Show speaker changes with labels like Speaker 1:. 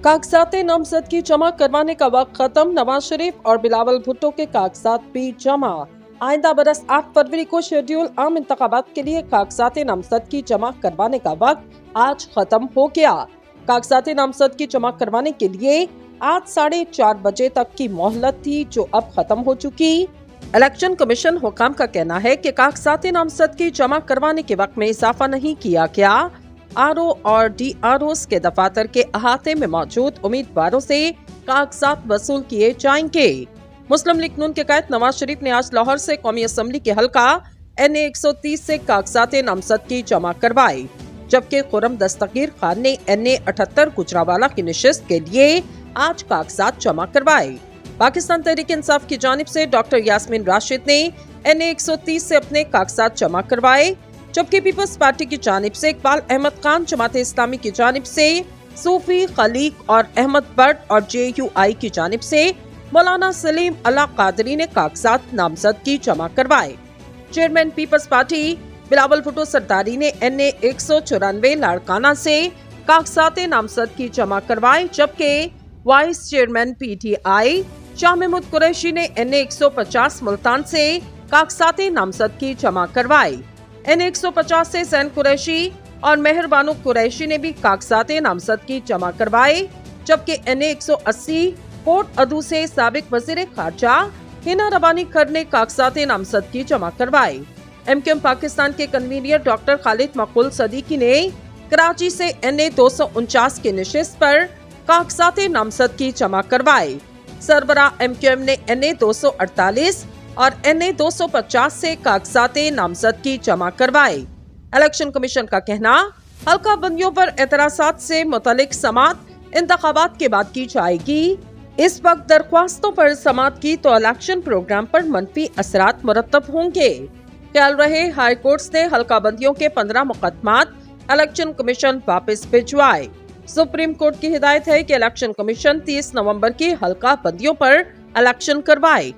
Speaker 1: कागजात नामजद की जमा करवाने का वक्त खत्म। नवाज शरीफ और बिलावल भुट्टो के कागजात भी जमा। आइंदा बरस 8 फरवरी को शेड्यूल आम इंतखाबात के लिए कागजात नामजद की जमा करवाने का वक्त आज खत्म हो गया। कागजात नामजद की जमा करवाने के लिए आज 4:30 बजे तक की मोहलत थी, जो अब खत्म हो चुकी। इलेक्शन कमीशन हुकाम का कहना है कि कागजात नामजद की जमा करवाने के वक्त में इजाफा नहीं किया गया। आरओ और डीआरओस के दफातर के अहाते में मौजूद उम्मीदवारों से कागजात वसूल किए जाएंगे। मुस्लिम लीग नून के कायद नवाज शरीफ ने आज लाहौर से कौमी असम्बली के हल्का NA 130 से कागजात नामजद की जमा करवाई, जबकि खुर्रम दस्तगीर खान ने NA 78 गुजरावाला की निशिस्त के लिए आज कागजात जमा करवाए। पाकिस्तान तहरीक इंसाफ की जानिब से डॉक्टर यास्मीन राशिद ने NA 130 से अपने कागजात जमा करवाए, जबकि पीपल्स पार्टी की जानिब से इकबाल अहमद खान, जमात इस्लामी की जानिब से सूफी खलीक और अहमद बट और JUI की जानिब से मौलाना सलीम अल्लाह कादरी ने कागजात नामजद की जमा करवाए। Chairman Peoples Party Bilawal Bhutto सरदारी ने NA 194 लाड़काना से कागजात नामजद की जमा करवाए, जबकि vice chairman PTI Shah Mahmood Qureshi ने NA 150 मुल्तान से कागजात नामजद की जमा करवाई। NA 150 से सैन कुरैशी और मेहरबानो कुरैशी ने भी कागजात नामजद की जमा करवाए, जबकि NA 180 कोट अदू से साबिक वजीर खारजा हिना रबानी खर ने कागजात नामजद की जमा करवाए। MQM पाकिस्तान के कन्वीनर डॉक्टर खालिद मकबूल सदीकी ने कराची से NA 249 की निशिस्त पर कागजात नामजद की जमा करवाए। सरबरा MQM ने NA 248 और NA 250 से कागजात नामजद की जमा करवाए। इलेक्शन कमीशन का कहना, हल्का बंदियों पर एतराज़ात से मुतल्लिक समात इंतखाबात के बाद की जाएगी। इस वक्त दरख्वास्तों पर समात की तो इलेक्शन प्रोग्राम पर मनफी असरात मुरतब होंगे। ख्याल रहे, हाई कोर्ट ने हल्का बंदियों के 15 मुकदमात इलेक्शन कमीशन वापस भिजवाए। सुप्रीम कोर्ट की हिदायत है कि इलेक्शन कमीशन 30 नवंबर की हल्का बंदियों पर इलेक्शन करवाए।